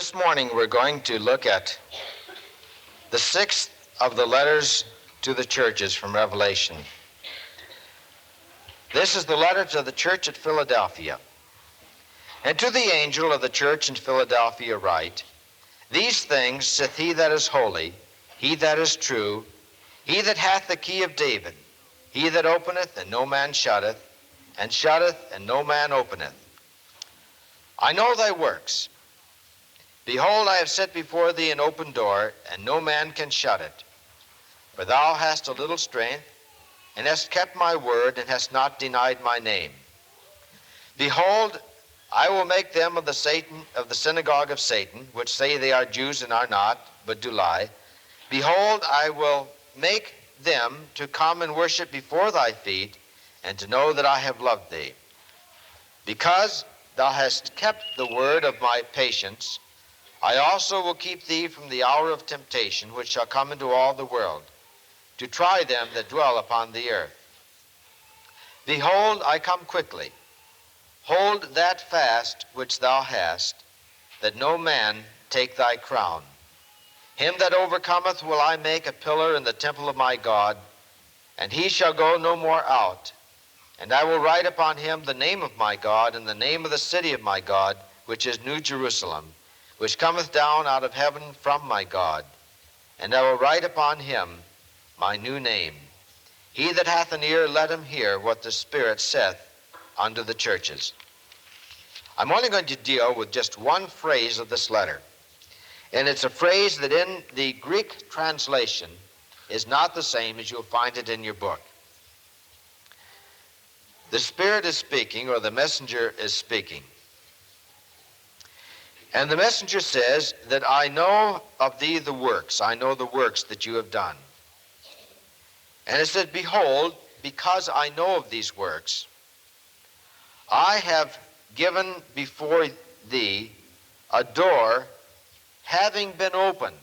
This morning we're going to look at the sixth of the letters to the churches from Revelation. This is the letter to the church at Philadelphia. And to the angel of the church in Philadelphia write, These things saith he that is holy, he that is true, he that hath the key of David, he that openeth and no man shutteth, and shutteth and no man openeth. I know thy works. Behold, I have set before thee an open door, and no man can shut it. For thou hast a little strength, and hast kept my word, and hast not denied my name. Behold, I will make them of the synagogue of Satan, which say they are Jews and are not, but do lie. Behold, I will make them to come and worship before thy feet, and to know that I have loved thee. Because thou hast kept the word of my patience, I also will keep thee from the hour of temptation, which shall come into all the world, to try them that dwell upon the earth. Behold, I come quickly. Hold that fast which thou hast, that no man take thy crown. Him that overcometh will I make a pillar in the temple of my God, and he shall go no more out. And I will write upon him the name of my God, and the name of the city of my God, which is New Jerusalem, which cometh down out of heaven from my God. And I will write upon him my new name. He that hath an ear, let him hear what the Spirit saith unto the churches. I'm only going to deal with just one phrase of this letter. And it's a phrase that in the Greek translation is not the same as you'll find it in your book. The Spirit is speaking, or the messenger is speaking. And the messenger says that I know of thee the works. I know the works that you have done. And it says, Behold, because I know of these works, I have given before thee a door having been opened.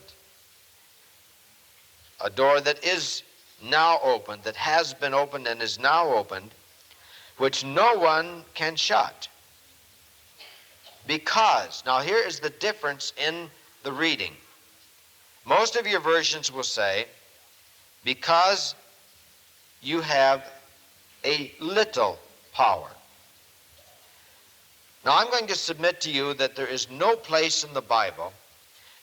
A door that is now opened, that has been opened and is now opened, which no one can shut. Because, now here is the difference in the reading. Most of your versions will say, because you have a little power. Now I'm going to submit to you that there is no place in the Bible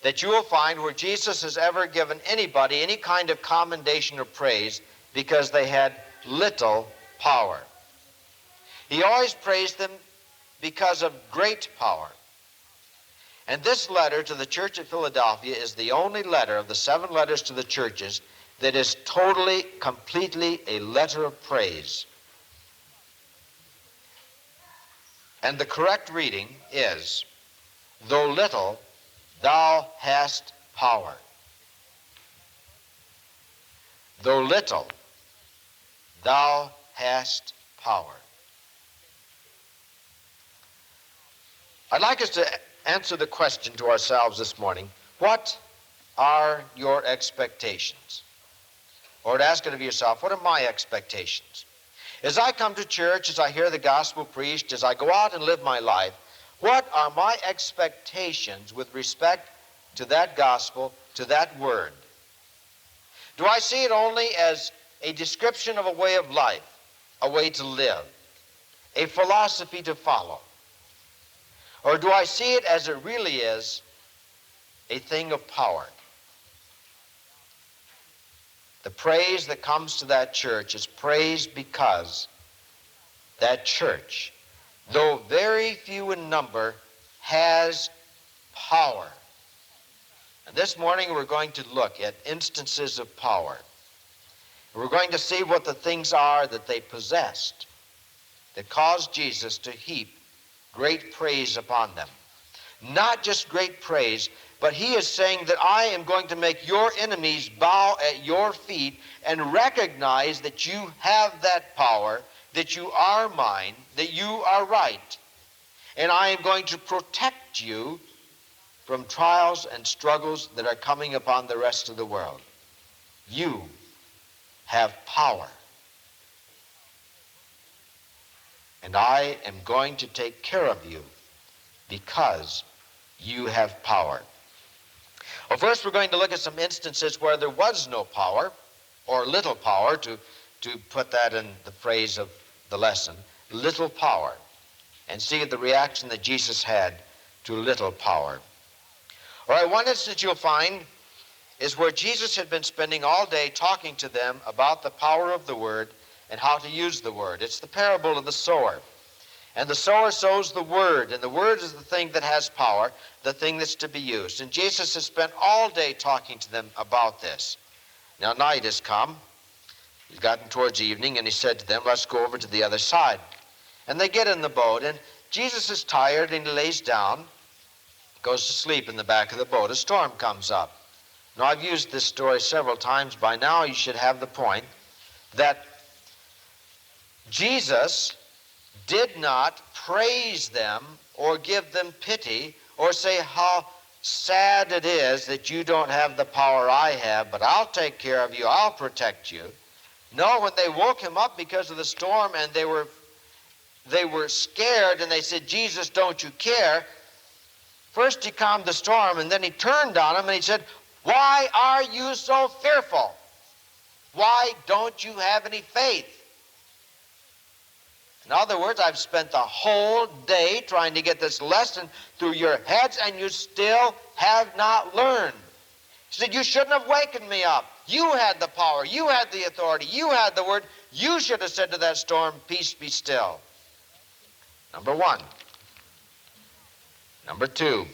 that you will find where Jesus has ever given anybody any kind of commendation or praise because they had little power. He always praised them because of great power. And this letter to the church at Philadelphia is the only letter of the 7 letters to the churches that is totally, completely a letter of praise. And the correct reading is, though little, thou hast power. Though little, thou hast power. I'd like us to answer the question to ourselves this morning, what are your expectations? Or to ask it of yourself, what are my expectations? As I come to church, as I hear the gospel preached, as I go out and live my life, what are my expectations with respect to that gospel, to that word? Do I see it only as a description of a way of life, a way to live, a philosophy to follow? Or do I see it as it really is, a thing of power? The praise that comes to that church is praise because that church, though very few in number, has power. And this morning we're going to look at instances of power. We're going to see what the things are that they possessed that caused Jesus to heap great praise upon them. Not just great praise, but he is saying that I am going to make your enemies bow at your feet and recognize that you have that power, that you are mine, that you are right. And I am going to protect you from trials and struggles that are coming upon the rest of the world. You have power. And I am going to take care of you because You have power. Well, first we're going to look at some instances where there was no power, or little power, to put that in the phrase of the lesson, little power, and see the reaction that Jesus had to little power. All right, one instance you'll find is where Jesus had been spending all day talking to them about the power of the word and how to use the word. It's the parable of the sower. And the sower sows the word, and the word is the thing that has power, the thing that's to be used. And Jesus has spent all day talking to them about this. Now night has come. He's gotten towards evening, and he said to them, let's go over to the other side. And they get in the boat, and Jesus is tired, and he lays down, goes to sleep in the back of the boat. A storm comes up. Now, I've used this story several times. By now, you should have the point that Jesus did not praise them or give them pity or say how sad it is that you don't have the power I have, but I'll take care of you, I'll protect you. No, when they woke him up because of the storm and they were scared and they said, Jesus, don't you care? First he calmed the storm, and then he turned on them and he said, why are you so fearful? Why don't you have any faith? In other words, I've spent the whole day trying to get this lesson through your heads, and you still have not learned. He said, you shouldn't have wakened me up. You had the power. You had the authority. You had the word. You should have said to that storm, peace, be still. Number one. Number two,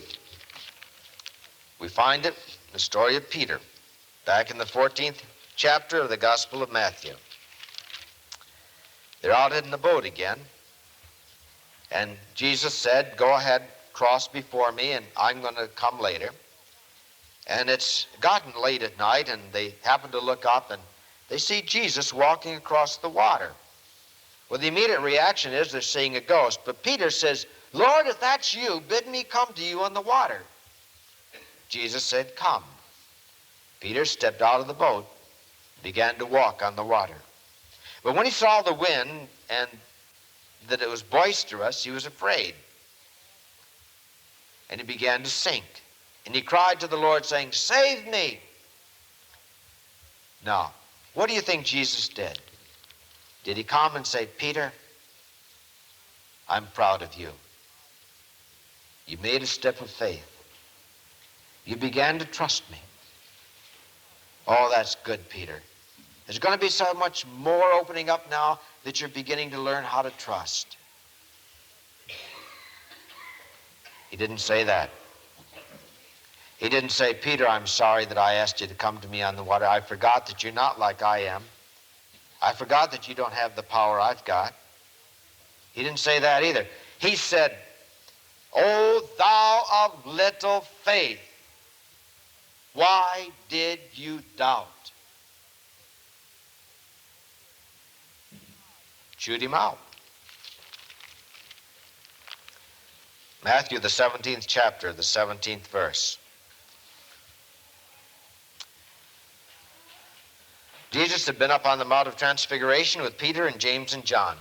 we find it in the story of Peter, back in the 14th chapter of the Gospel of Matthew. They're out in the boat again, and Jesus said, go ahead, cross before me, and I'm going to come later. And it's gotten late at night, and they happen to look up, and they see Jesus walking across the water. Well, the immediate reaction is they're seeing a ghost, but Peter says, Lord, if that's you, bid me come to you on the water. Jesus said, come. Peter stepped out of the boat, began to walk on the water. But when he saw the wind and that it was boisterous, he was afraid. And he began to sink. And he cried to the Lord, saying, save me. Now, what do you think Jesus did? Did he come and say, Peter, I'm proud of you. You made a step of faith. You began to trust me. Oh, that's good, Peter. There's going to be so much more opening up now that you're beginning to learn how to trust. He didn't say that. He didn't say, Peter, I'm sorry that I asked you to come to me on the water. I forgot that you're not like I am. I forgot that you don't have the power I've got. He didn't say that either. He said, O thou of little faith, why did you doubt? Shoot him out. Matthew, the 17th chapter, the 17th verse. Jesus had been up on the Mount of Transfiguration with Peter and James and John.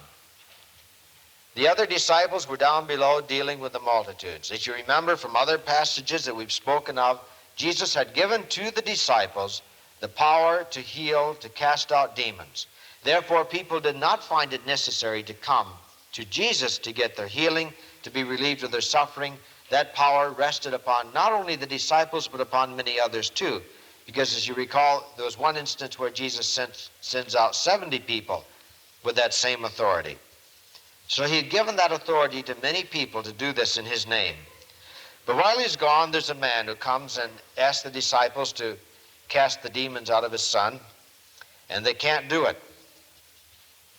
The other disciples were down below dealing with the multitudes. As you remember from other passages that we've spoken of, Jesus had given to the disciples the power to heal, to cast out demons. Therefore, people did not find it necessary to come to Jesus to get their healing, to be relieved of their suffering. That power rested upon not only the disciples, but upon many others too. Because as you recall, there was one instance where Jesus sends out 70 people with that same authority. So he had given that authority to many people to do this in his name. But while he's gone, there's a man who comes and asks the disciples to cast the demons out of his son, and they can't do it.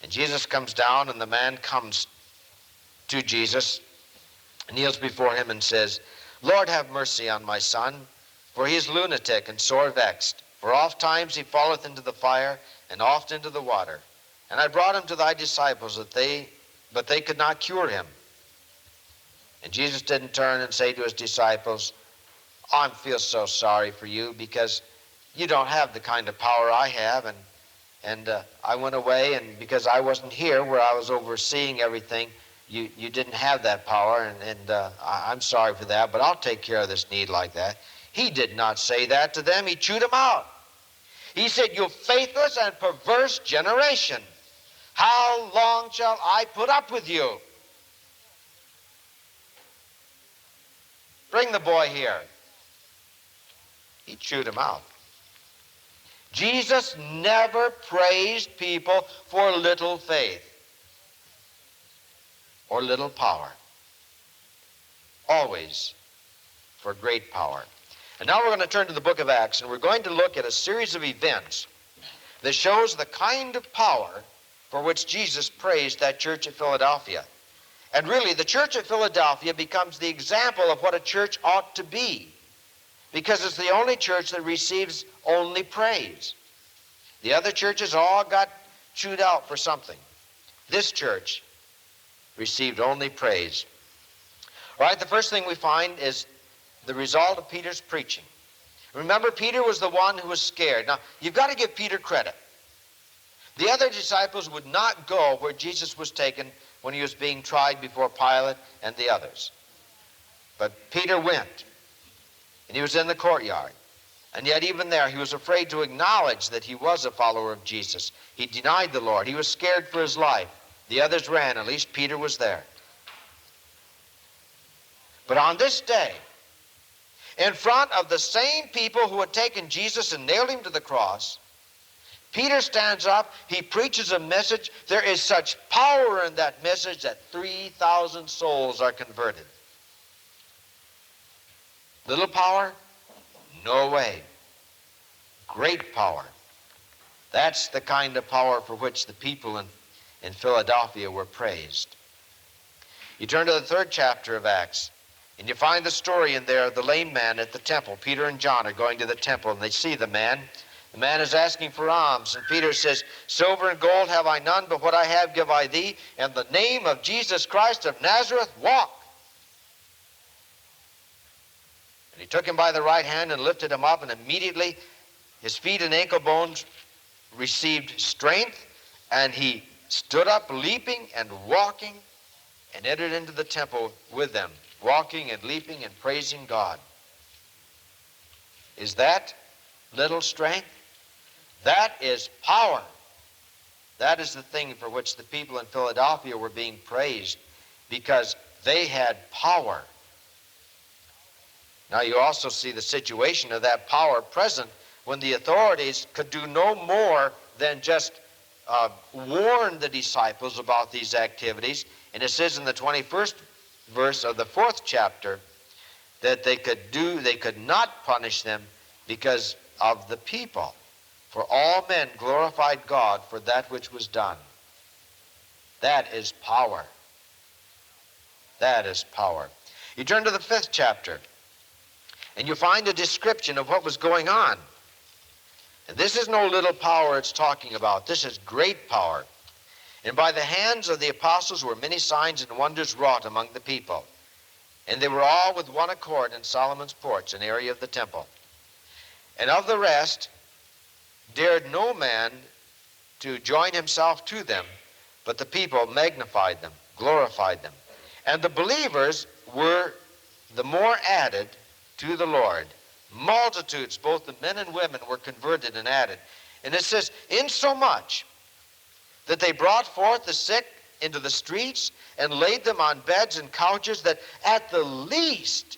And Jesus comes down, and the man comes to Jesus, kneels before him and says, Lord, have mercy on my son, for he is lunatic and sore vexed. For oft times he falleth into the fire, and oft into the water. And I brought him to thy disciples, but they could not cure him. And Jesus didn't turn and say to his disciples, I feel so sorry for you, because you don't have the kind of power I have, and I went away, and because I wasn't here where I was overseeing everything, you didn't have that power, and I'm sorry for that, but I'll take care of this need like that. He did not say that to them. He chewed them out. He said, you faithless and perverse generation, how long shall I put up with you? Bring the boy here. He chewed him out. Jesus never praised people for little faith or little power. Always for great power. And now we're going to turn to the book of Acts, and we're going to look at a series of events that shows the kind of power for which Jesus praised that church at Philadelphia. And really, the church at Philadelphia becomes the example of what a church ought to be, because it's the only church that receives only praise. The other churches all got chewed out for something. This church received only praise. All right, the first thing we find is the result of Peter's preaching. Remember, Peter was the one who was scared. Now, you've got to give Peter credit. The other disciples would not go where Jesus was taken when he was being tried before Pilate and the others. But Peter went, and he was in the courtyard. And yet even there, he was afraid to acknowledge that he was a follower of Jesus. He denied the Lord. He was scared for his life. The others ran. At least Peter was there. But on this day, in front of the same people who had taken Jesus and nailed him to the cross, Peter stands up, he preaches a message. There is such power in that message that 3,000 souls are converted. Little power? No way. Great power. That's the kind of power for which the people in Philadelphia were praised. You turn to the 3rd chapter of Acts, and you find the story in there of the lame man at the temple. Peter and John are going to the temple, and they see the man. The man is asking for alms, and Peter says, silver and gold have I none, but what I have give I thee. In the name of Jesus Christ of Nazareth, walk. And he took him by the right hand and lifted him up, and immediately his feet and ankle bones received strength, and he stood up leaping and walking and entered into the temple with them, walking and leaping and praising God. Is that little strength? That is power. That is the thing for which the people in Philadelphia were being praised, because they had power. Now you also see the situation of that power present when the authorities could do no more than just warn the disciples about these activities. And it says in the 21st verse of the 4th chapter that they could not punish them because of the people. For all men glorified God for that which was done. That is power. That is power. You turn to the 5th chapter, and you find a description of what was going on. And this is no little power it's talking about. This is great power. And by the hands of the apostles were many signs and wonders wrought among the people. And they were all with one accord in Solomon's porch, an area of the temple. And of the rest dared no man to join himself to them, but the people magnified them, glorified them. And the believers were the more added to the Lord. Multitudes, both the men and women, were converted and added. And it says, insomuch that they brought forth the sick into the streets and laid them on beds and couches, that at the least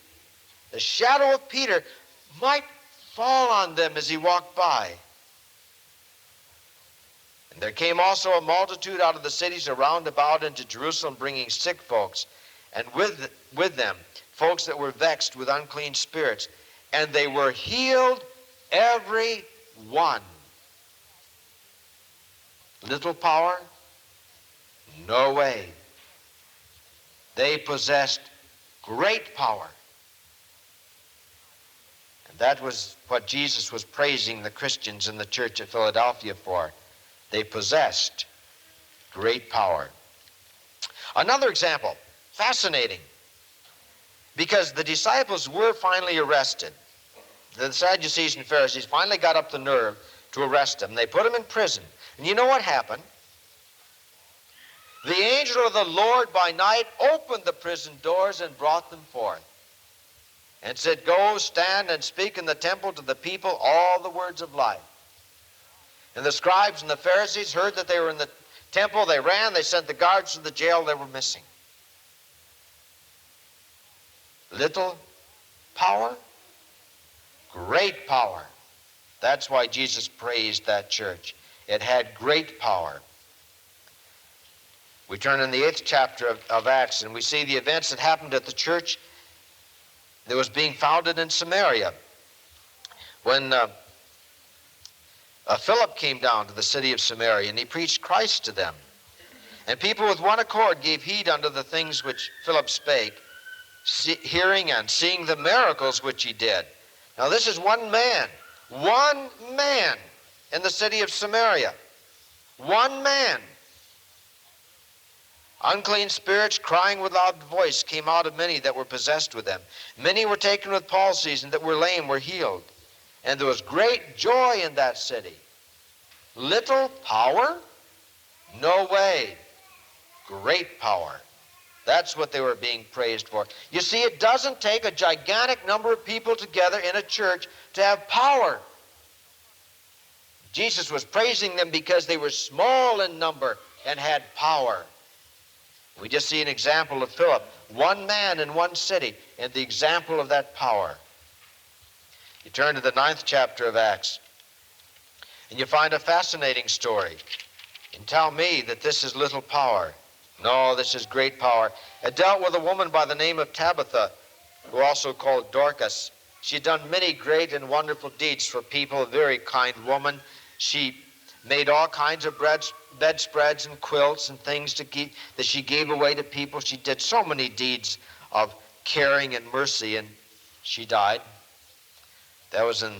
the shadow of Peter might fall on them as he walked by. And there came also a multitude out of the cities around about into Jerusalem, bringing sick folks, and with them folks that were vexed with unclean spirits, and they were healed every one. Little power? No way. They possessed great power. And that was what Jesus was praising the Christians in the church at Philadelphia for. They possessed great power. Another example, fascinating, because the disciples were finally arrested. The Sadducees and Pharisees finally got up the nerve to arrest him. They put him in prison. And you know what happened? The angel of the Lord by night opened the prison doors and brought them forth, and said, Go, stand and speak in the temple to the people all the words of life. And the scribes and the Pharisees heard that they were in the temple. They ran, they sent the guards to the jail. They were missing. Little power, great power. That's why Jesus praised that church. It had great power. We turn in the 8th chapter of Acts, and we see the events that happened at the church that was being founded in Samaria. When Philip came down to the city of Samaria, and he preached Christ to them. And people with one accord gave heed unto the things which Philip spake, hearing and seeing the miracles which he did. Now this is one man in the city of Samaria. One man. Unclean spirits, crying with loud voice, came out of many that were possessed with them. Many were taken with palsies, and that were lame were healed. And there was great joy in that city. Little power? No way. Great power. That's what they were being praised for. You see, it doesn't take a gigantic number of people together in a church to have power. Jesus was praising them because they were small in number and had power. We just see an example of Philip, one man in one city, and the example of that power. You turn to the 9th chapter of Acts, and you find a fascinating story. And tell me that this is little power. No, this is great power. It dealt with a woman by the name of Tabitha, who also called Dorcas. She had done many great and wonderful deeds for people, a very kind woman. She made all kinds of bedspreads and quilts and things that she gave away to people. She did so many deeds of caring and mercy, and she died. That was in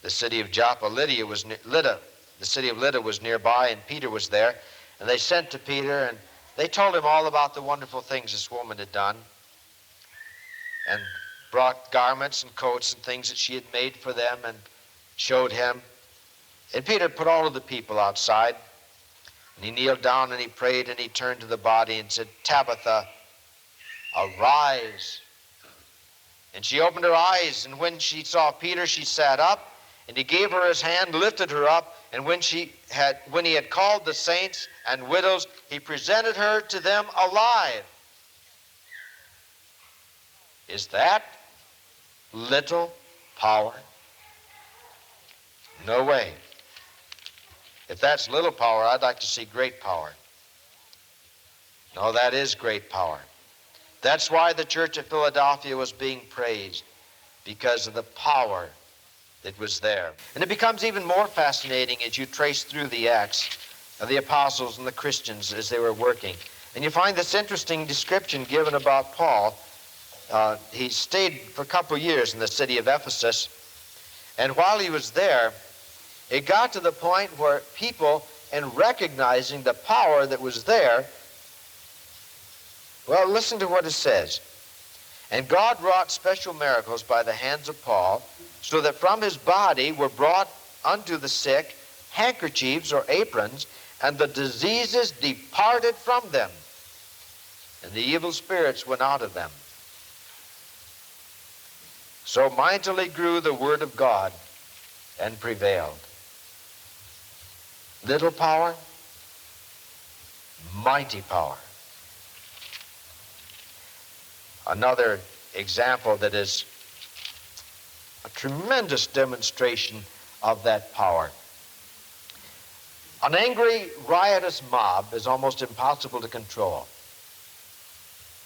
the city of Joppa. The city of Lydda was nearby, and Peter was there. And they sent to Peter, and they told him all about the wonderful things this woman had done, and brought garments and coats and things that she had made for them and showed him. And Peter put all of the people outside, and he kneeled down and he prayed, and he turned to the body and said, Tabitha, arise. And she opened her eyes, and when she saw Peter, she sat up, and he gave her his hand, lifted her up, and when he had called the saints and widows, he presented her to them alive. Is that little power? No way. If that's little power, I'd like to see great power. No, that is great power. That's why the church at Philadelphia was being praised, because of the power that was there. And it becomes even more fascinating as you trace through the Acts of the apostles and the Christians as they were working. And you find this interesting description given about Paul. He stayed for a couple of years in the city of Ephesus, and while he was there, it got to the point where people, in recognizing the power that was there, well, listen to what it says. And God wrought special miracles by the hands of Paul, so that from his body were brought unto the sick handkerchiefs or aprons, and the diseases departed from them, and the evil spirits went out of them. So mightily grew the word of God and prevailed. Little power, mighty power. Another example that is a tremendous demonstration of that power. An angry, riotous mob is almost impossible to control.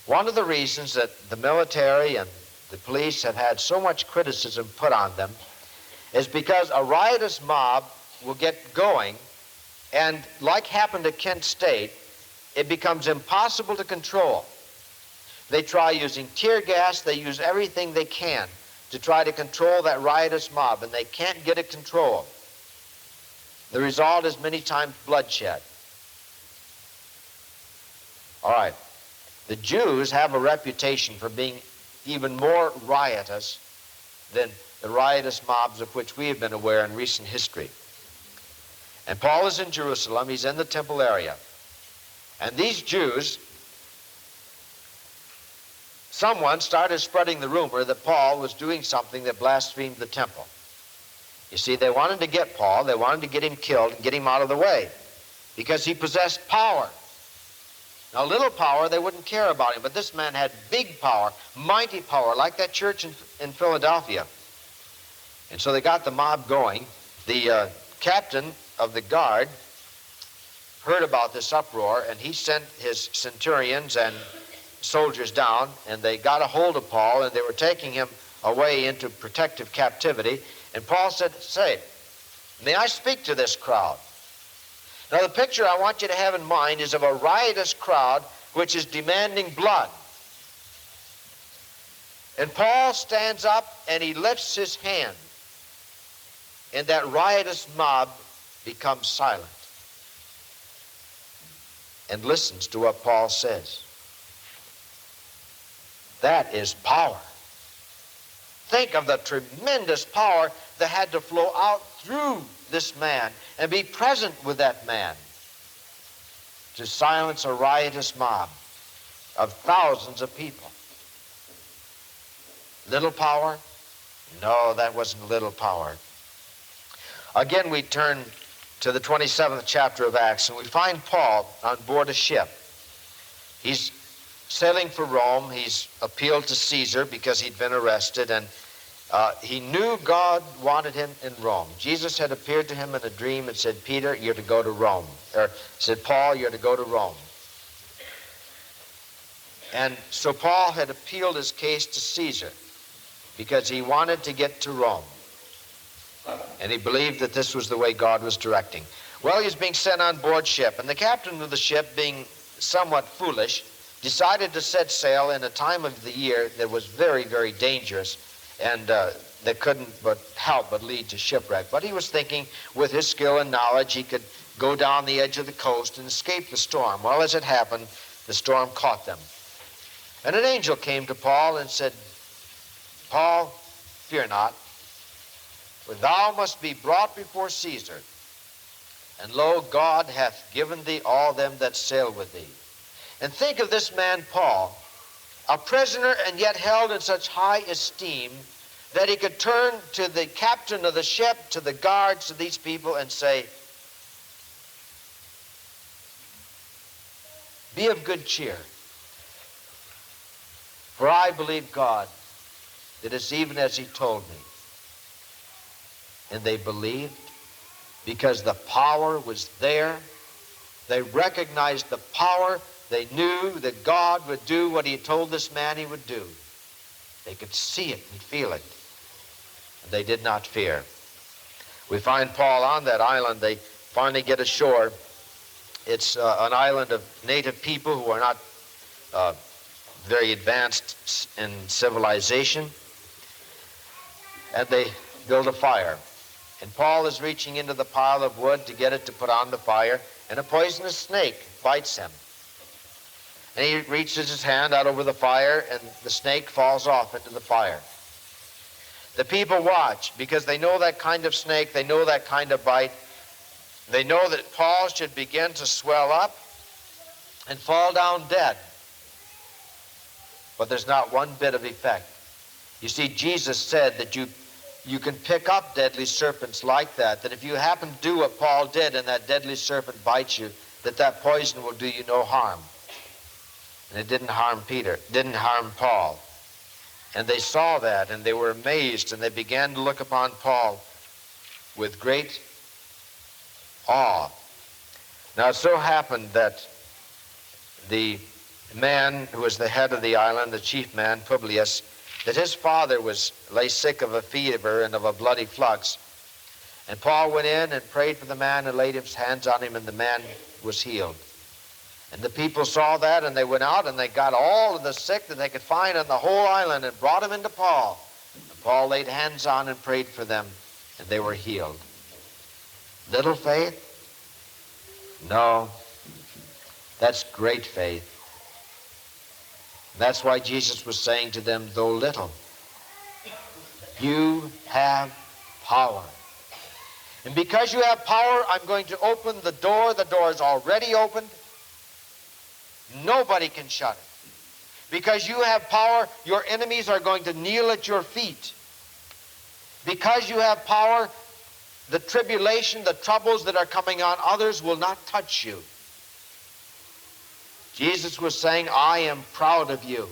One of the reasons that the military and the police have had so much criticism put on them is because a riotous mob will get going, and like happened at Kent State, it becomes impossible to control. They try using tear gas, they use everything they can to try to control that riotous mob, and they can't get it controlled. The result is many times bloodshed. All right, the Jews have a reputation for being even more riotous than the riotous mobs of which we have been aware in recent history. And Paul is in Jerusalem, he's in the temple area, And these Jews, someone started spreading the rumor that Paul was doing something that blasphemed the temple. You see, they wanted to get Paul, they wanted to get him killed and get him out of the way because he possessed power. Now, little power, they wouldn't care about him, but this man had big power, mighty power, like that church in Philadelphia. And so they got the mob going. The captain of the guard heard about this uproar, and he sent his centurions and soldiers down, and they got a hold of Paul, and they were taking him away into protective captivity. And Paul said, "Say, may I speak to this crowd?" Now, the picture I want you to have in mind is of a riotous crowd which is demanding blood. And Paul stands up and he lifts his hand, and that riotous mob becomes silent and listens to what Paul says. That is power. Think of the tremendous power that had to flow out through this man and be present with that man to silence a riotous mob of thousands of people. Little power? No, that wasn't little power. Again, we turn to the 27th chapter of Acts, and we find Paul on board a ship. He's sailing for Rome. He's appealed to Caesar because he'd been arrested, and he knew God wanted him in Rome. Jesus had appeared to him in a dream and said, "Peter, you're to go to Rome." Or said, "Paul, you're to go to Rome." And so Paul had appealed his case to Caesar because he wanted to get to Rome. And he believed that this was the way God was directing. Well, he was being sent on board ship, and the captain of the ship, being somewhat foolish, decided to set sail in a time of the year that was very, very dangerous, and that couldn't but help but lead to shipwreck. But he was thinking with his skill and knowledge he could go down the edge of the coast and escape the storm. Well, as it happened, the storm caught them. And an angel came to Paul and said, "Paul, fear not, for thou must be brought before Caesar. And lo, God hath given thee all them that sail with thee." And think of this man, Paul, a prisoner and yet held in such high esteem that he could turn to the captain of the ship, to the guards, to these people and say, "Be of good cheer, for I believe God, that it's even as he told me." And they believed because the power was there. They recognized the power. They knew that God would do what he had told this man he would do. They could see it and feel it. And they did not fear. We find Paul on that island. They finally get ashore. It's an island of native people who are not very advanced in civilization. And they build a fire. And Paul is reaching into the pile of wood to get it to put on the fire, and a poisonous snake bites him. And he reaches his hand out over the fire, and the snake falls off into the fire. The people watch because they know that kind of snake, they know that kind of bite. They know that Paul should begin to swell up and fall down dead. But there's not one bit of effect. You see, Jesus said that you can pick up deadly serpents like that, that if you happen to do what Paul did and that deadly serpent bites you, that poison will do you no harm. And it didn't harm Paul. And they saw that, and they were amazed, and they began to look upon Paul with great awe. Now it so happened that the man who was the head of the island, the chief man, Publius, that his father lay sick of a fever and of a bloody flux. And Paul went in and prayed for the man and laid his hands on him, and the man was healed. And the people saw that, and they went out and they got all of the sick that they could find on the whole island and brought them into Paul. And Paul laid hands on and prayed for them, and they were healed. Little faith? No. That's great faith. That's why Jesus was saying to them, though little, you have power. And because you have power, I'm going to open the door. The door is already opened. Nobody can shut it. Because you have power, your enemies are going to kneel at your feet. Because you have power, the tribulation, the troubles that are coming on others will not touch you. Jesus was saying, I am proud of you.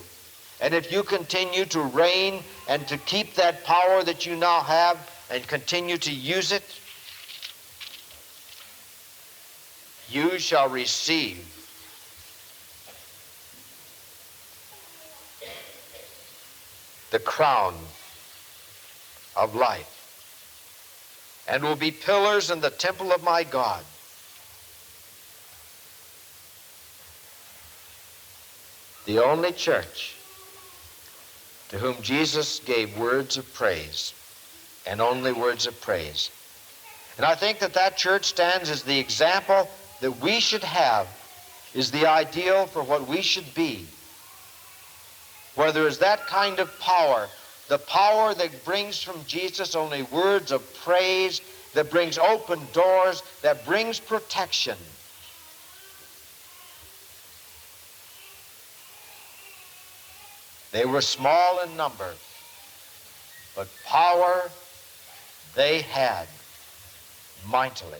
And if you continue to reign and to keep that power that you now have and continue to use it, you shall receive the crown of life and will be pillars in the temple of my God. The only church to whom Jesus gave words of praise, and only words of praise. And I think that that church stands as the example that we should have, is the ideal for what we should be, where there is that kind of power, the power that brings from Jesus only words of praise, that brings open doors, that brings protection. They were small in number, but power they had mightily.